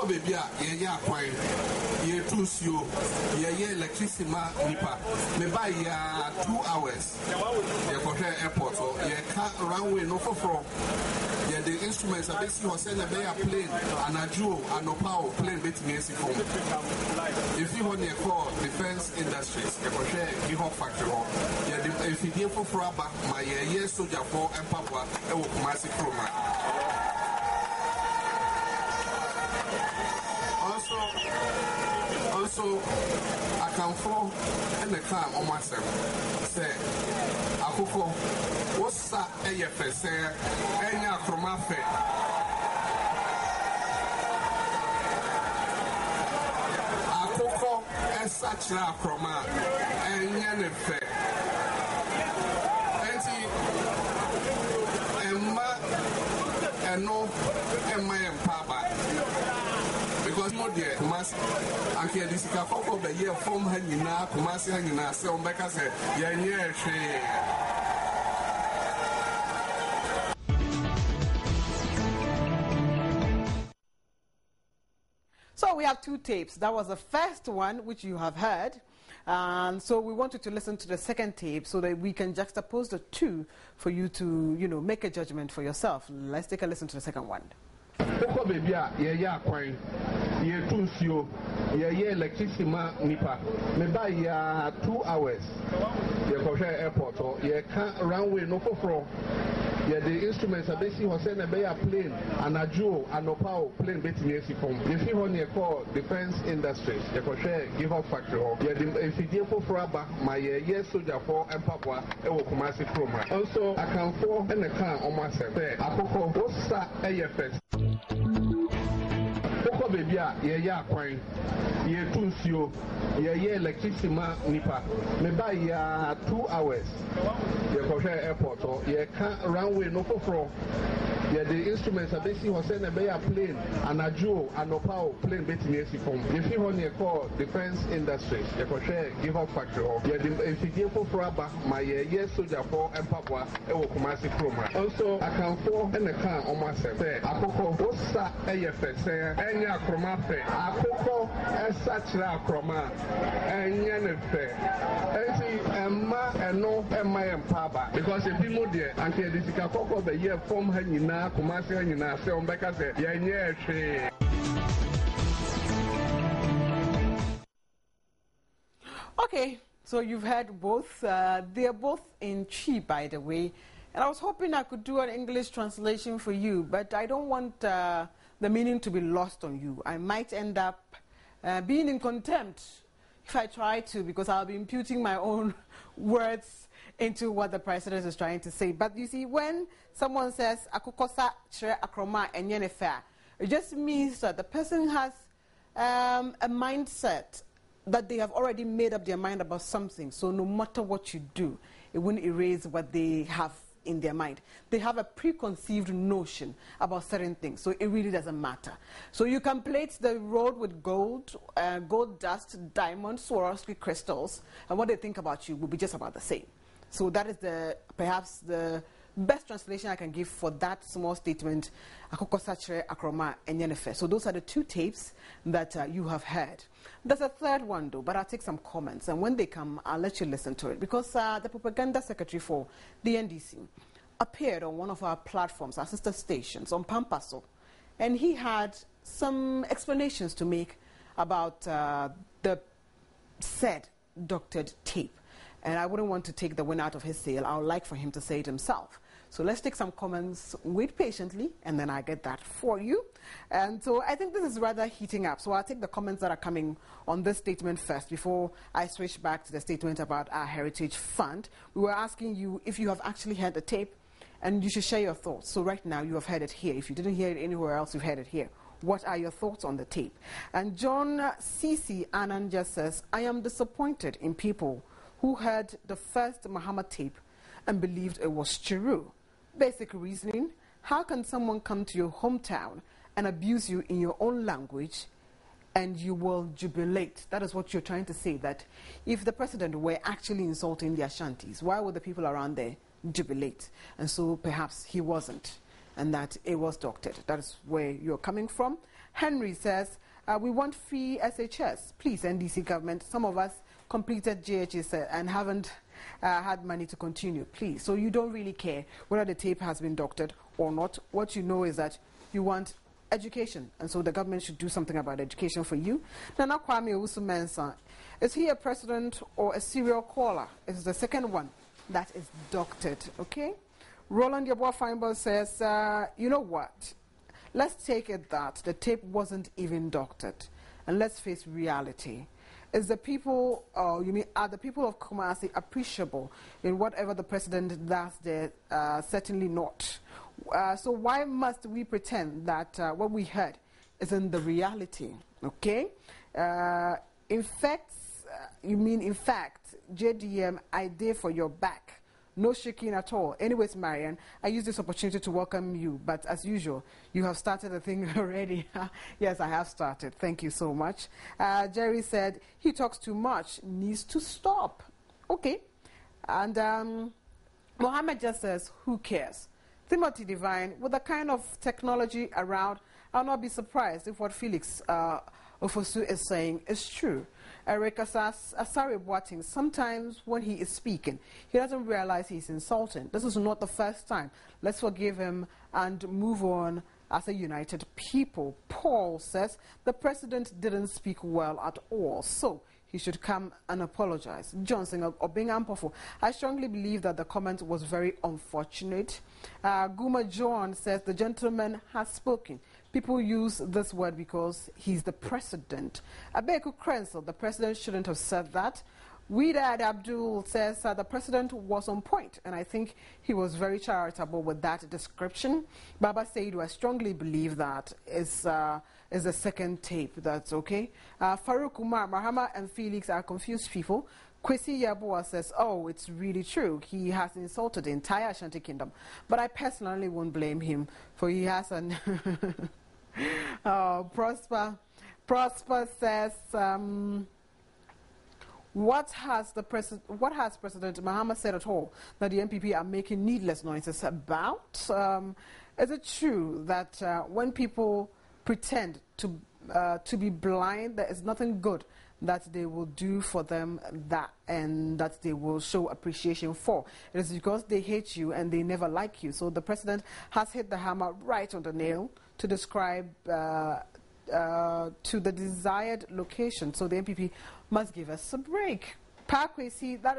Coco baby, yeah, quite. Ye too slow. Ye electricity nipa. Me buy 2 hours. Ye go to airport or ye can't runway no for. Ye the instruments are basically was send a plane and a Joe and no power plane betting AC phone. If you want to call defense industries, ye go share give up factory. Ye the if you deal for rubber, my year soldier for and Papa, it will massive chroma. Also, I can fall in the car on myself. Say, Akoko, what's that? AFS, any acromafe. Akoko, and such a acroma, and Yanefe. And no, and my papa. Because more dear, Kumasi, and here this is a the year from Hangina, Kumasi Hangina, so Becca said, yeah, So we have 2 tapes. That was the first one, which you have heard. And so we want you to listen to the second tape so that we can juxtapose the 2 for you to, make a judgment for yourself. Let's take a listen to the second one. Coco baby, yeah, quite. Ye too slow. Ye electricity nipa. Me buy 2 hours. Ye go to airport or ye can't runway no for. Yeah, the instruments are basically was send a plane and a Joe and no power plane betting AC phone. If you want to call defense industries, you can share give up factory. Yeah, if you deal for rubber, my year soldier for and Papa, it will come as a chroma. Also, I can fall in the car on myself. Akoko, what's that AFS? Coco baby, yeah, quite. Ye too slow. Ye electricity nipa. Me buy 2 hours. Ye go to airport or ye can't runway no for. Yeah, the instruments are basically was send a plane and a Joe and no power plane betting AC phone. If you want to call defense industries, you can share give up factory. Yeah, if you deal for rubber, my year soldier for and Papa, it will come as a chroma. Also, I can fall in the car on myself. Akoko, what's that AFS? Any acromafe. Akoko, and such a chroma. And Yanefe. And see, Emma and no Emma and Papa. Because if you know there, and here this is a Coco the year from Hangina. Okay, so you've heard both. They are both in Chi, by the way. And I was hoping I could do an English translation for you, but I don't want the meaning to be lost on you. I might end up being in contempt if I try to, because I'll be imputing my own words into what the president is trying to say. But you see, when someone says akukosa chere akroma enyenefa, it just means that the person has a mindset that they have already made up their mind about something. So no matter what you do, it won't erase what they have in their mind. They have a preconceived notion about certain things, so it really doesn't matter. So you can plate the road with gold, gold dust, diamonds, Swarovski crystals, and what they think about you will be just about the same. So that is perhaps the best translation I can give for that small statement, Akokosachere Akroma Enyenefe. So those are the 2 tapes that you have heard. There's a third one though, but I'll take some comments, and when they come, I'll let you listen to it, because the propaganda secretary for the NDC appeared on one of our platforms, our sister stations, on Pampaso, and he had some explanations to make about the said doctored tape. And I wouldn't want to take the wind out of his sail. I would like for him to say it himself. So let's take some comments, wait patiently, and then I get that for you. And so I think this is rather heating up. So I'll take the comments that are coming on this statement first before I switch back to the statement about our Heritage Fund. We were asking you if you have actually heard the tape, and you should share your thoughts. So right now you have heard it here. If you didn't hear it anywhere else, you've heard it here. What are your thoughts on the tape? And John C.C. Anand just says, I am disappointed in people who heard the first Mahama tape and believed it was true. Basic reasoning, how can someone come to your hometown and abuse you in your own language and you will jubilate? That is what you're trying to say, that if the president were actually insulting the Ashantis, why would the people around there jubilate? And so perhaps he wasn't, and that it was doctored. That is where you're coming from. Henry says, we want free SHS. Please, NDC government. Some of us completed JHS and haven't had money to continue. Please. So you don't really care whether the tape has been doctored or not. What you know is that you want education, and so the government should do something about education for you. Nana Kwame Owusu-Mensah, is he a president or a serial caller? It's the second one that is doctored, okay? Roland Yeboah-Feinberg says, you know what? Let's take it that the tape wasn't even doctored, and let's face reality. Is the people, are the people of Kumasi appreciable in whatever the president does there? Certainly not. So why must we pretend that what we heard isn't the reality? Okay. In fact, JDM, I dare for your back. No shaking at all. Anyways, Marian, I use this opportunity to welcome you. But as usual, you have started the thing already. Yes, I have started. Thank you so much. Jerry said, he talks too much, needs to stop. Okay. And Mohammed just says, who cares? Timothy Divine, with the kind of technology around, I'll not be surprised if what Felix Ofosu is saying is true. Eric Asare Boating, sometimes when he is speaking, he doesn't realize he's insulting. This is not the first time. Let's forgive him and move on as a united people. Paul says the president didn't speak well at all, so he should come and apologize. Johnson Obingampofo, I strongly believe that the comment was very unfortunate. Guma John says the gentleman has spoken. People use this word because he's the president. Abeku Krenzel, the president shouldn't have said that. Widad Abdul says the president was on point, and I think he was very charitable with that description. Baba Saidu, I strongly believe that is the second tape. That's okay. Farouk Umar, Mahama and Felix are confused people. Kwesi Yabua says, oh, it's really true. He has insulted the entire Ashanti Kingdom. But I personally won't blame him, for he has an... Prosper says, what has President Mahama said at all that the MPP are making needless noises about? Is it true that when people pretend to be blind, there is nothing good that they will do for them and that they will show appreciation for? It is because they hate you and they never like you. So the president has hit the hammer right on the nail to describe to the desired location. So the MPP must give us a break. Parkway, see, that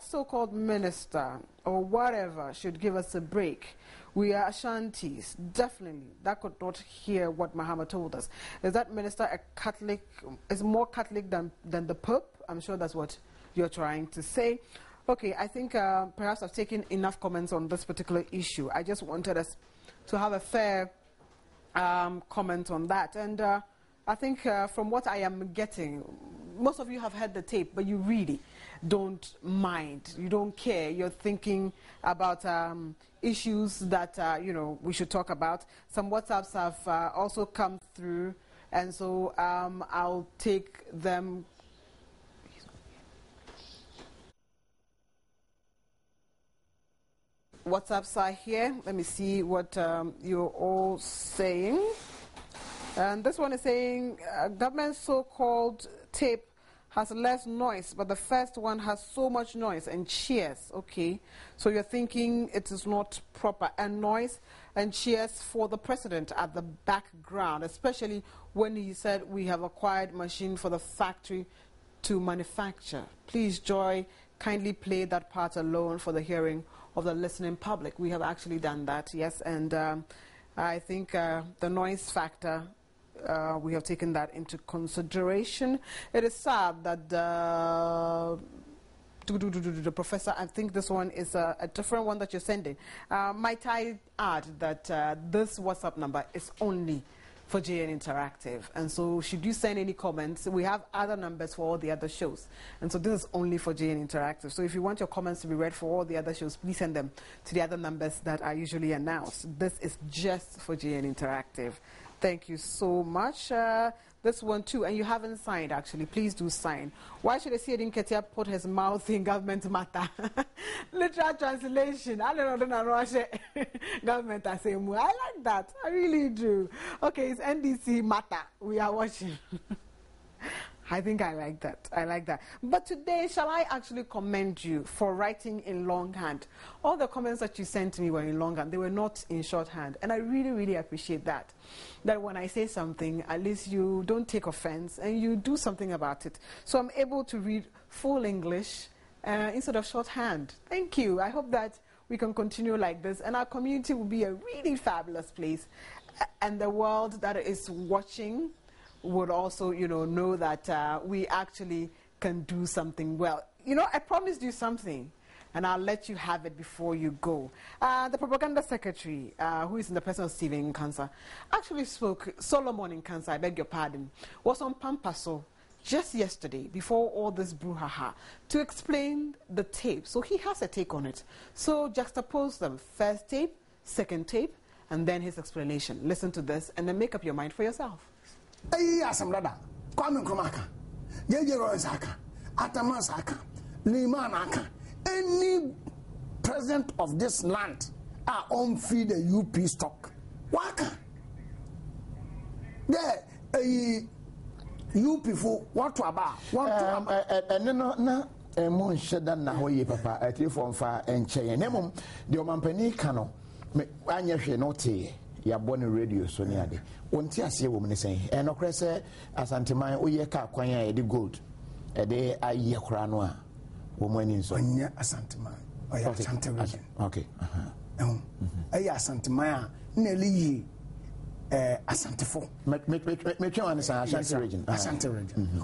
so-called minister or whatever should give us a break. We are Ashantis, definitely. That could not hear what Mahama told us. Is that minister a Catholic? Is more Catholic than the Pope? I'm sure that's what you're trying to say. Okay, I think perhaps I've taken enough comments on this particular issue. I just wanted us to have a fair comment on that. And I think from what I am getting, most of you have heard the tape, but you really don't mind. You don't care. You're thinking about issues that, we should talk about. Some WhatsApps have also come through, and so I'll take them. WhatsApps are here. Let me see what you're all saying. And this one is saying government so-called tape has less noise, but the first one has so much noise and cheers. Okay, so you're thinking it is not proper, and noise and cheers for the president at the background, especially when he said we have acquired machine for the factory to manufacture. Please, Joy, kindly play that part alone for the hearing of the listening public. We have actually done that, yes, and I think the noise factor, we have taken that into consideration. It is sad that the professor, I think this one is a different one that you're sending. Might I add that this WhatsApp number is only for JN Interactive, and so should you send any comments, we have other numbers for all the other shows, and so this is only for JN Interactive. So if you want your comments to be read for all the other shows, please send them to the other numbers that are usually announced. This is just for JN Interactive. Thank you so much. This one too, and you haven't signed actually. Please do sign. Why should I see Ketia put his mouth in government matter? Literal translation. I don't know. Government I say I like that. I really do. Okay, it's NDC matter. We are watching. I think I like that. I like that. But today, shall I actually commend you for writing in longhand? All the comments that you sent to me were in longhand. They were not in shorthand. And I really, really appreciate that. That when I say something, at least you don't take offense and you do something about it. So I'm able to read full English instead of shorthand. Thank you. I hope that we can continue like this. And our community will be a really fabulous place. And the world that is watching would also, know that we actually can do something well. I promised you something, and I'll let you have it before you go. The propaganda secretary, who is in the person of Stephen Nkansa, actually spoke, Solomon Nkansa, I beg your pardon, was on Pampaso just yesterday, before all this brouhaha, to explain the tape. So he has a take on it. So juxtapose them, first tape, second tape, and then his explanation. Listen to this, and then make up your mind for yourself. Asamrada, Kwame Nkrumah, J.J. Saka, Ataman Saka, Liman Aka, any president of this land are on feed the UP stock. Waka. There, UP for what to about? No, Mon Shedan Nahoye Papa, at you from far and Chay. Nemum, the Omampani Cano, Anya Shenote. Ya born radio so near de wonti ase woman saying and no crese asanteman oye ka kwan ya de gold e de aye kora no a woman in so anya asanteman oya asante region okay aye asanteman a na liyi asantefo me twa wan say asante region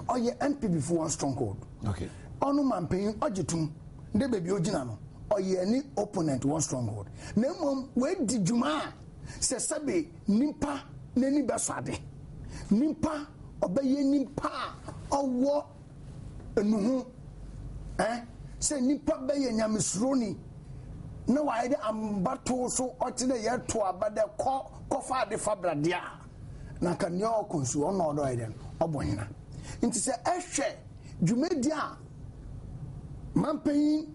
oye MPB for one stronghold okay onu mampen ogitum de bebi ogina no oye ni opponent one stronghold na mom we di juma se sabe nimpa nani basade nimpa obeye nimpa owo enuhu se nimpa beye nyamesroni na waide ambato so otine ye to abade kofa de fabradia na kan yo konsu ono odo iden obonyina nti se ehwe dwumedia mampen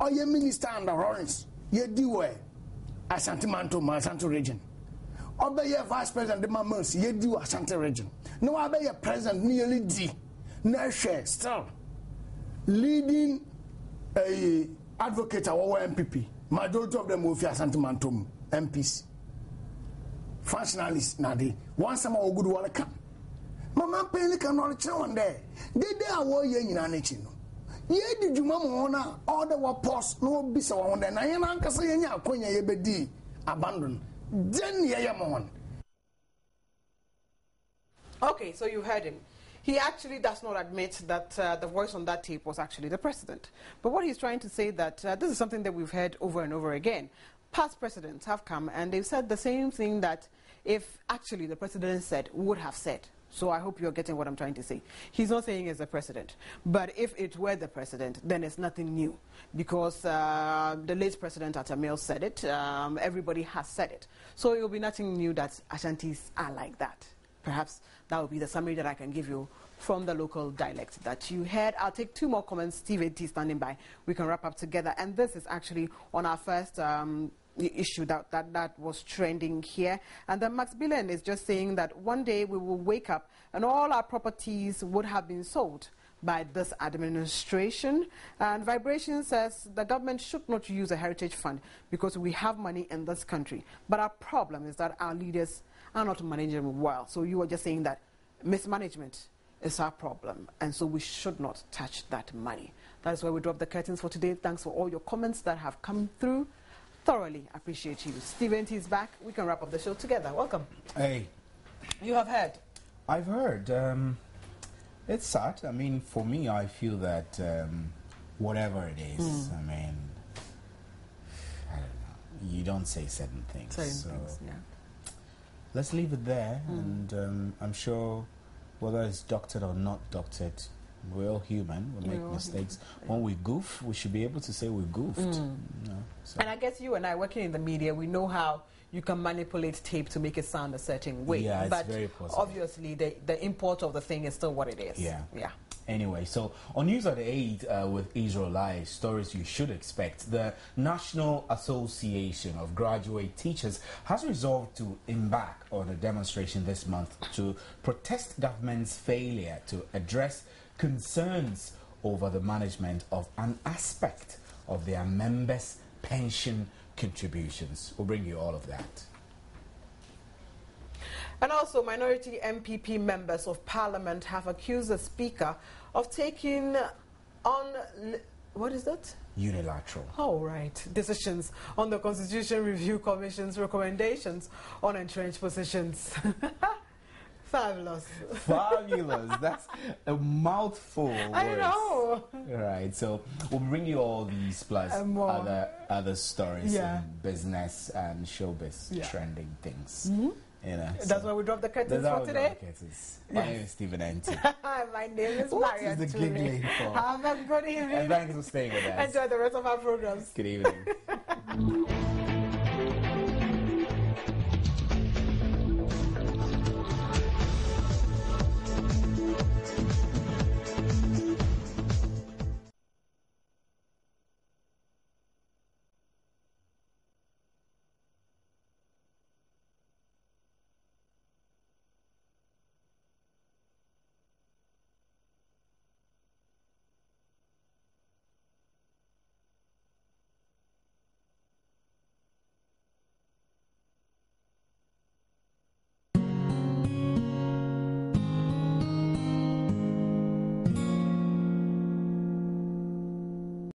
oye minister under Lawrence ye diwe Asante Manto region. Obey vice president de Mamas, ye do Asante region. No obey president nearly D. Nashe still leading a advocate our MPP. Majority of them will fear Asante Manto MPs. Functionalists nadi. Once some good work come. Mama Penny cannot one day. They are war ye in an itching. Ye did you mamma all the war post no bisa one and I am Uncle Sayanya Konya Yebedi abandon. Then Yamon. Okay, so you heard him. He actually does not admit that the voice on that tape was actually the president. But what he's trying to say that this is something that we've heard over and over again. Past presidents have come and they've said the same thing that if actually the president said, would have said. So I hope you're getting what I'm trying to say. He's not saying it's the president. But if it were the president, then it's nothing new. Because the late President Atamil said it. Everybody has said it. So it will be nothing new that Ashantis are like that. Perhaps that will be the summary that I can give you from the local dialect that you heard. I'll take two more comments. Steve A.T. standing by. We can wrap up together. And this is actually on our first issue that was trending here. And then Max Billen is just saying that one day we will wake up and all our properties would have been sold by this administration. And Vibration says the government should not use a heritage fund because we have money in this country. But our problem is that our leaders are not managing them well. So you were just saying that mismanagement is our problem. And so we should not touch that money. That is where we drop the curtains for today. Thanks for all your comments that have come through. Thoroughly appreciate you. Stephen T is back. We can wrap up the show together. Welcome. Hey. You have heard? I've heard. It's sad. I mean, for me, I feel that whatever it is, I mean, I don't know. You don't say certain things. Yeah. Let's leave it there. And I'm sure whether it's doctored or not doctored, we're all human. We make mistakes. When we goof, we should be able to say we goofed. So. And I guess you and I, working in the media, we know how you can manipulate tape to make it sound a certain way. Yeah, it's but very possible. obviously, the import of the thing is still what it is. Yeah. Yeah. Anyway, so on News at 8 with Israel Live, stories you should expect, the National Association of Graduate Teachers has resolved to embark on a demonstration this month to protest government's failure to address concerns over the management of an aspect of their members' pension contributions. We'll bring you all of that. And also, minority MPP members of parliament have accused the speaker of taking on, what is that? Unilateral. Oh, right. Decisions on the Constitution Review Commission's recommendations on entrenched positions. Fabulous. Fabulous. That's a mouthful. I know. Right. So we'll bring you all these plus other stories in business and showbiz trending things. You know, that's why we dropped the curtains for today. My name is Stephen Enti. My name is What Maria. is the gig name for? Have a good evening. And thanks for staying with us. Enjoy the rest of our programs. Good evening.